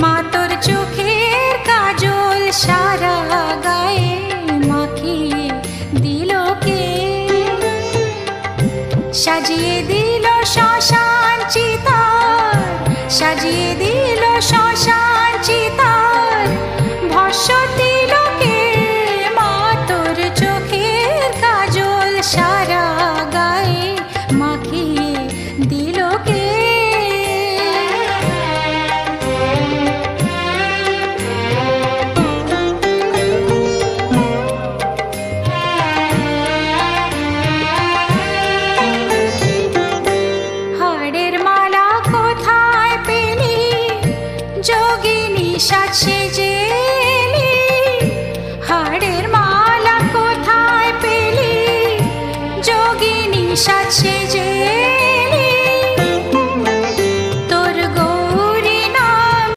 মা তোর চোখের কাজল সারা গায়ে মাখিয়ে দিল কে? সাজিয়ে দিল শ্মশান চিতার, সাজিয়ে দিল শ্মশান চিতার, ভস্য দিল কে? মা তোর চোখের কাজল সারা গায়ে মাখিয়ে দিল কে? হাড়ের মালা কোথায় পেলি যোগিনী সাজ সেজে